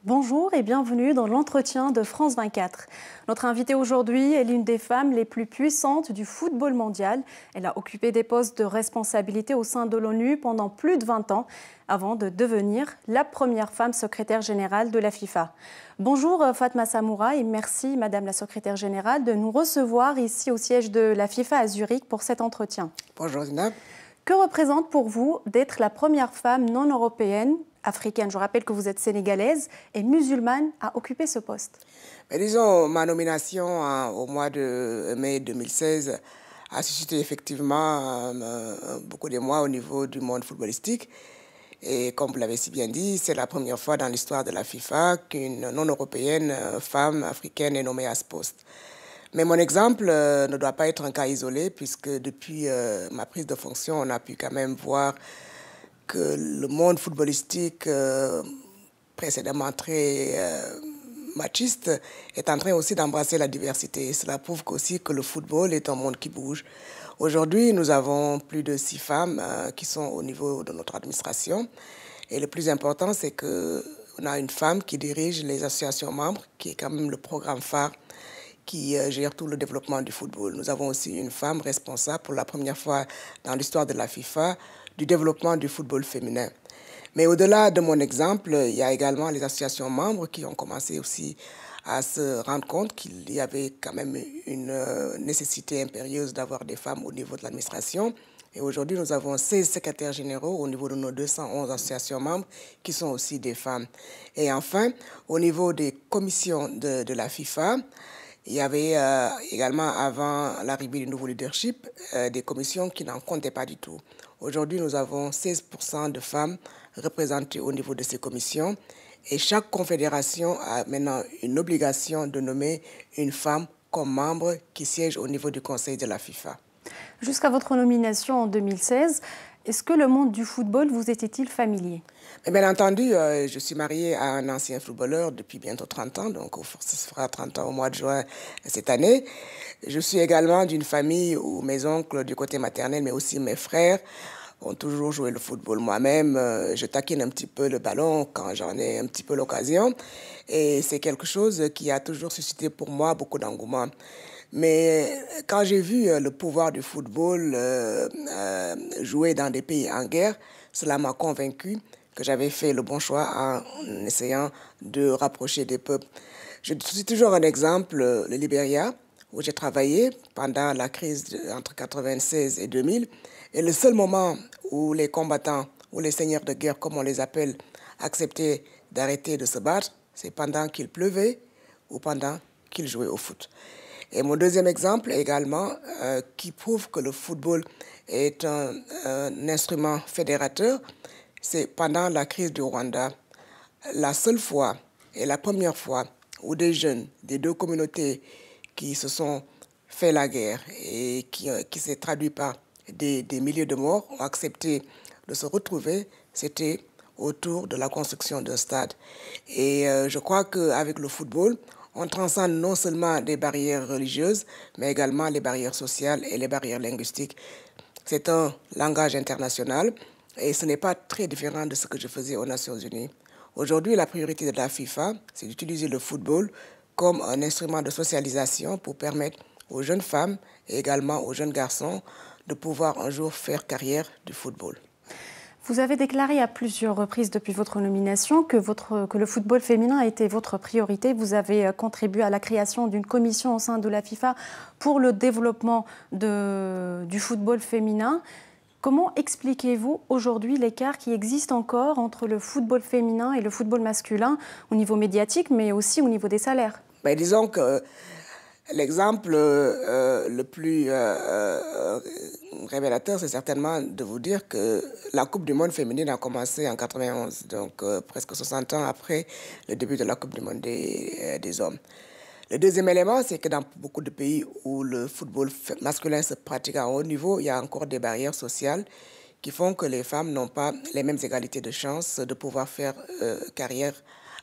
Bonjour et bienvenue dans l'entretien de France 24. Notre invitée aujourd'hui est l'une des femmes les plus puissantes du football mondial. Elle a occupé des postes de responsabilité au sein de l'ONU pendant plus de 20 ans avant de devenir la première femme secrétaire générale de la FIFA. Bonjour Fatma Samoura et merci Madame la secrétaire générale de nous recevoir ici au siège de la FIFA à Zurich pour cet entretien. Bonjour Zinab. Que représente pour vous d'être la première femme non européenne, africaine, je rappelle que vous êtes sénégalaise, et musulmane à occuper ce poste? Mais disons, ma nomination au mois de mai 2016 a suscité effectivement beaucoup d'émoi au niveau du monde footballistique. Et comme vous l'avez si bien dit, c'est la première fois dans l'histoire de la FIFA qu'une non-européenne femme africaine est nommée à ce poste. Mais mon exemple ne doit pas être un cas isolé, puisque depuis ma prise de fonction, on a pu quand même voir que le monde footballistique, précédemment très machiste, est en train aussi d'embrasser la diversité. Et cela prouve aussi que le football est un monde qui bouge. Aujourd'hui, nous avons plus de 6 femmes qui sont au niveau de notre administration. Et le plus important, c'est qu'on a une femme qui dirige les associations membres, qui est quand même le programme phare qui gère tout le développement du football. Nous avons aussi une femme responsable pour la première fois dans l'histoire de la FIFA du développement du football féminin. Mais au-delà de mon exemple, il y a également les associations membres qui ont commencé aussi à se rendre compte qu'il y avait quand même une nécessité impérieuse d'avoir des femmes au niveau de l'administration. Et aujourd'hui, nous avons 16 secrétaires généraux au niveau de nos 211 associations membres qui sont aussi des femmes. Et enfin, au niveau des commissions de la FIFA, il y avait également, avant l'arrivée du nouveau leadership, des commissions qui n'en comptaient pas du tout. Aujourd'hui, nous avons 16% de femmes représentées au niveau de ces commissions et chaque confédération a maintenant une obligation de nommer une femme comme membre qui siège au niveau du conseil de la FIFA. Jusqu'à votre nomination en 2016, est-ce que le monde du football vous était-il familier? Bien entendu, je suis mariée à un ancien footballeur depuis bientôt 30 ans, donc ça se fera 30 ans au mois de juin cette année. Je suis également d'une famille où mes oncles du côté maternel, mais aussi mes frères, ont toujours joué le football. Moi-même, je taquine un petit peu le ballon quand j'en ai un petit peu l'occasion. Et c'est quelque chose qui a toujours suscité pour moi beaucoup d'engouement. Mais quand j'ai vu le pouvoir du football jouer dans des pays en guerre, cela m'a convaincu que j'avais fait le bon choix en essayant de rapprocher des peuples. Je suis toujours un exemple, le Libéria, où j'ai travaillé pendant la crise entre 1996 et 2000. Et le seul moment où les combattants, ou les seigneurs de guerre, comme on les appelle, acceptaient d'arrêter de se battre, c'est pendant qu'il pleuvait ou pendant qu'ils jouaient au foot. Et mon deuxième exemple également, qui prouve que le football est un instrument fédérateur, c'est pendant la crise du Rwanda. La seule fois et la première fois où des jeunes des deux communautés qui se sont fait la guerre et qui s'est traduit par des milliers de morts ont accepté de se retrouver, c'était autour de la construction d'un stade. Et je crois qu'avec le football, on transcende non seulement des barrières religieuses, mais également les barrières sociales et les barrières linguistiques. C'est un langage international et ce n'est pas très différent de ce que je faisais aux Nations Unies. Aujourd'hui, la priorité de la FIFA, c'est d'utiliser le football comme un instrument de socialisation pour permettre aux jeunes femmes et également aux jeunes garçons de pouvoir un jour faire carrière du football. Vous avez déclaré à plusieurs reprises depuis votre nomination que le football féminin était votre priorité. Vous avez contribué à la création d'une commission au sein de la FIFA pour le développement du football féminin. Comment expliquez-vous aujourd'hui l'écart qui existe encore entre le football féminin et le football masculin au niveau médiatique, mais aussi au niveau des salaires? Disons que l'exemple le plus révélateur, c'est certainement de vous dire que la Coupe du monde féminine a commencé en 91, donc presque 60 ans après le début de la Coupe du monde des hommes. Le deuxième élément, c'est que dans beaucoup de pays où le football masculin se pratique à haut niveau, il y a encore des barrières sociales qui font que les femmes n'ont pas les mêmes égalités de chances de pouvoir faire carrière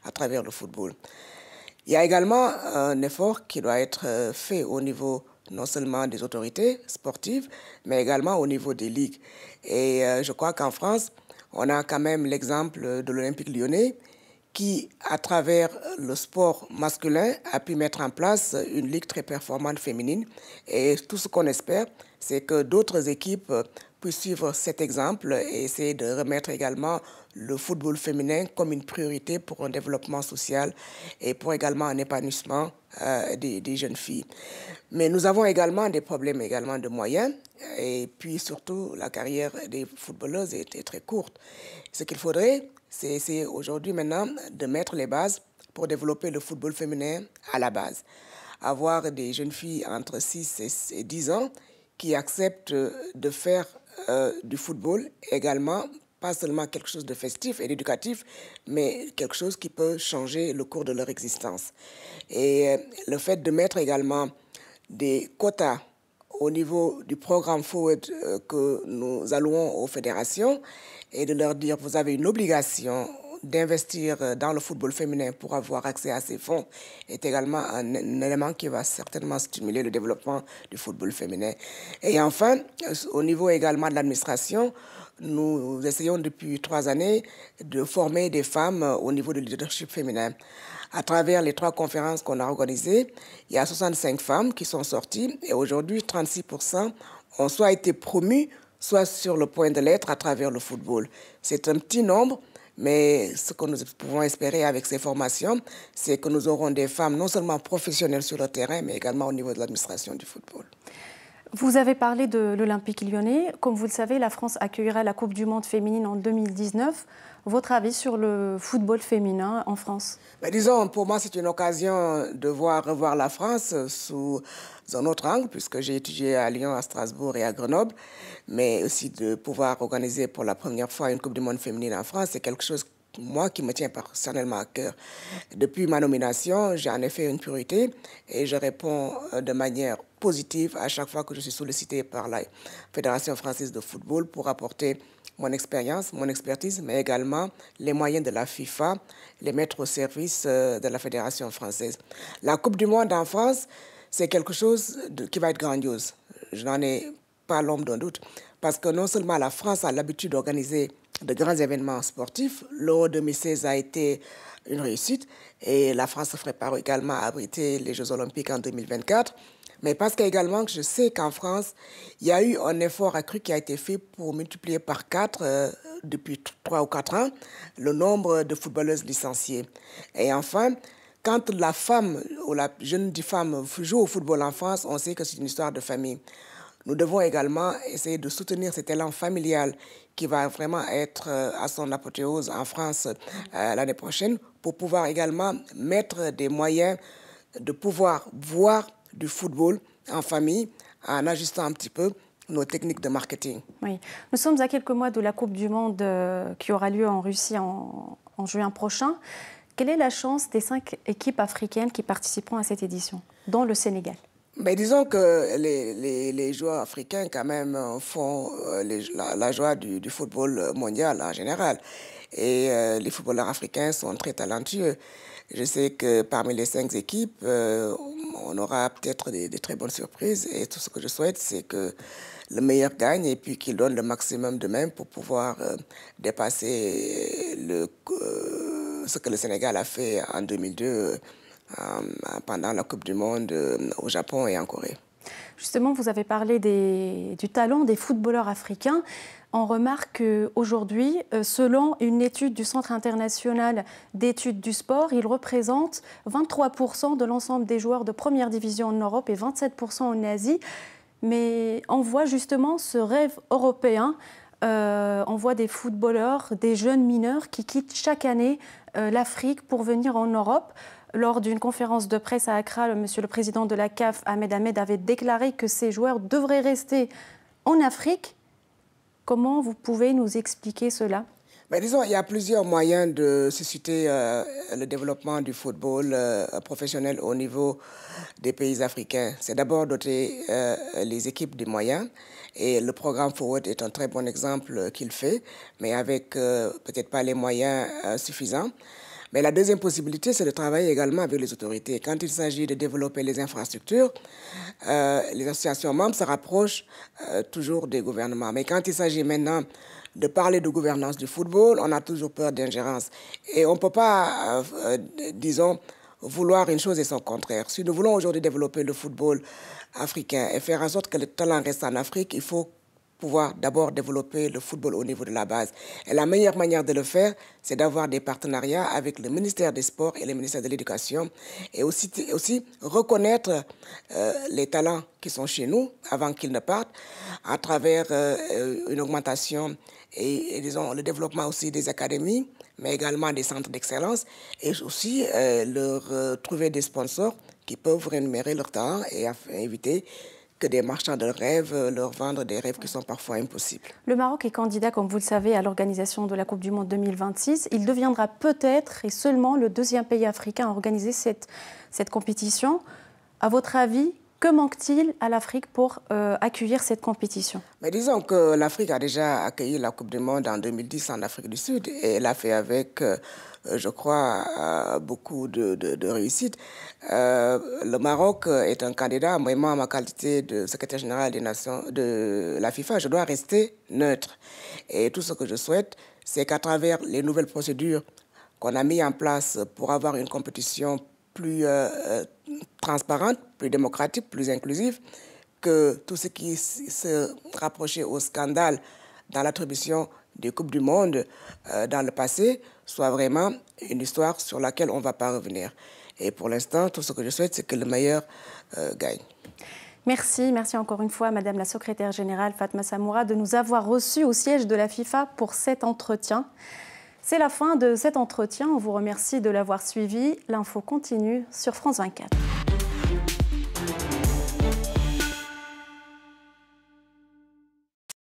à travers le football. Il y a également un effort qui doit être fait au niveau non seulement des autorités sportives, mais également au niveau des ligues. Et je crois qu'en France, on a quand même l'exemple de l'Olympique lyonnais qui, à travers le sport masculin, a pu mettre en place une ligue très performante féminine. Et tout ce qu'on espère, c'est que d'autres équipes puissent suivre cet exemple et essayer de remettre également le football féminin comme une priorité pour un développement social et pour également un épanouissement des jeunes filles. Mais nous avons également des problèmes également de moyens et puis surtout la carrière des footballeuses est très courte. Ce qu'il faudrait, c'est essayer aujourd'hui maintenant de mettre les bases pour développer le football féminin à la base. Avoir des jeunes filles entre 6 et 10 ans qui acceptent de faire du football également, pas seulement quelque chose de festif et d'éducatif, mais quelque chose qui peut changer le cours de leur existence. Et le fait de mettre également des quotas au niveau du programme Forward que nous allouons aux fédérations et de leur dire vous avez une obligation d'investir dans le football féminin pour avoir accès à ces fonds est également un élément qui va certainement stimuler le développement du football féminin. Et enfin, au niveau également de l'administration, nous essayons depuis 3 années de former des femmes au niveau du leadership féminin. À travers les 3 conférences qu'on a organisées, il y a 65 femmes qui sont sorties et aujourd'hui 36% ont soit été promues, soit sur le point de l'être à travers le football. C'est un petit nombre, mais ce que nous pouvons espérer avec ces formations, c'est que nous aurons des femmes non seulement professionnelles sur le terrain, mais également au niveau de l'administration du football. Vous avez parlé de l'Olympique lyonnais. Comme vous le savez, la France accueillera la Coupe du monde féminine en 2019. Votre avis sur le football féminin en France? Disons, pour moi, c'est une occasion de revoir la France sous un autre angle, puisque j'ai étudié à Lyon, à Strasbourg et à Grenoble, mais aussi de pouvoir organiser pour la première fois une Coupe du monde féminine en France, c'est quelque chose moi qui me tient personnellement à cœur. Depuis ma nomination, j'ai en effet une priorité et je réponds de manière positive à chaque fois que je suis sollicité par la Fédération française de football pour apporter mon expérience, mon expertise, mais également les moyens de la FIFA, les mettre au service de la Fédération française. La Coupe du monde en France, c'est quelque chose qui va être grandiose. Je n'en ai pas l'ombre d'un doute, parce que non seulement la France a l'habitude d'organiser de grands événements sportifs, l'Euro 2016 a été une réussite et la France se prépare également à abriter les Jeux olympiques en 2024. Mais parce qu'également, je sais qu'en France, il y a eu un effort accru qui a été fait pour multiplier par 4 depuis 3 ou 4 ans le nombre de footballeuses licenciées. Et enfin, quand la femme ou la jeune femme joue au football en France, on sait que c'est une histoire de famille. Nous devons également essayer de soutenir cet élan familial qui va vraiment être à son apothéose en France l'année prochaine pour pouvoir également mettre des moyens de pouvoir voir du football en famille en ajustant un petit peu nos techniques de marketing. Oui, nous sommes à quelques mois de la Coupe du monde qui aura lieu en Russie en juin prochain. Quelle est la chance des 5 équipes africaines qui participeront à cette édition, dont le Sénégal? Disons que les joueurs africains quand même font la joie du football mondial en général. Et les footballeurs africains sont très talentueux. Je sais que parmi les 5 équipes, on aura peut-être des très bonnes surprises. Et tout ce que je souhaite, c'est que le meilleur gagne et puis qu'il donne le maximum de même pour pouvoir dépasser ce que le Sénégal a fait en 2002 pendant la Coupe du monde au Japon et en Corée. Justement, vous avez parlé du talent des footballeurs africains. On remarque qu'aujourd'hui, selon une étude du Centre international d'études du sport, ils représentent 23% de l'ensemble des joueurs de première division en Europe et 27% en Asie. Mais on voit justement ce rêve européen. On voit des footballeurs, des jeunes mineurs qui quittent chaque année l'Afrique pour venir en Europe. Lors d'une conférence de presse à Accra, monsieur le président de la CAF, Ahmed Ahmed, avait déclaré que ces joueurs devraient rester en Afrique. Comment vous pouvez nous expliquer cela? Disons, il y a plusieurs moyens de susciter le développement du football professionnel au niveau des pays africains. C'est d'abord doter les équipes des moyens. Et le programme Forward est un très bon exemple qu'il fait, mais avec peut-être pas les moyens suffisants. Mais la deuxième possibilité, c'est de travailler également avec les autorités. Quand il s'agit de développer les infrastructures, les associations membres se rapprochent toujours des gouvernements. Mais quand il s'agit maintenant de parler de gouvernance du football, on a toujours peur d'ingérence. Et on ne peut pas, disons, vouloir une chose et son contraire. Si nous voulons aujourd'hui développer le football africain et faire en sorte que le talent reste en Afrique, il faut pouvoir d'abord développer le football au niveau de la base. Et la meilleure manière de le faire, c'est d'avoir des partenariats avec le ministère des Sports et le ministère de l'Éducation et aussi reconnaître les talents qui sont chez nous avant qu'ils ne partent à travers une augmentation et disons, le développement aussi des académies, mais également des centres d'excellence et aussi leur trouver des sponsors qui peuvent rémunérer leur talent et éviter que des marchands de rêves leur vendent des rêves qui sont parfois impossibles. Le Maroc est candidat, comme vous le savez, à l'organisation de la Coupe du Monde 2026. Il deviendra peut-être et seulement le deuxième pays africain à organiser cette compétition. À votre avis, que manque-t-il à l'Afrique pour accueillir cette compétition? Mais disons que l'Afrique a déjà accueilli la Coupe du Monde en 2010 en Afrique du Sud et elle l'a fait avec, je crois, beaucoup de réussite. Le Maroc est un candidat, moi, en ma qualité de secrétaire général de la FIFA, je dois rester neutre. Et tout ce que je souhaite, c'est qu'à travers les nouvelles procédures qu'on a mises en place pour avoir une compétition plus transparente, plus démocratique, plus inclusive, que tout ce qui se rapprochait au scandale dans l'attribution des Coupes du Monde dans le passé soit vraiment une histoire sur laquelle on ne va pas revenir. Et pour l'instant, tout ce que je souhaite, c'est que le meilleur gagne. Merci encore une fois, Madame la Secrétaire Générale Fatma Samoura, de nous avoir reçus au siège de la FIFA pour cet entretien. C'est la fin de cet entretien. On vous remercie de l'avoir suivi. L'info continue sur France 24.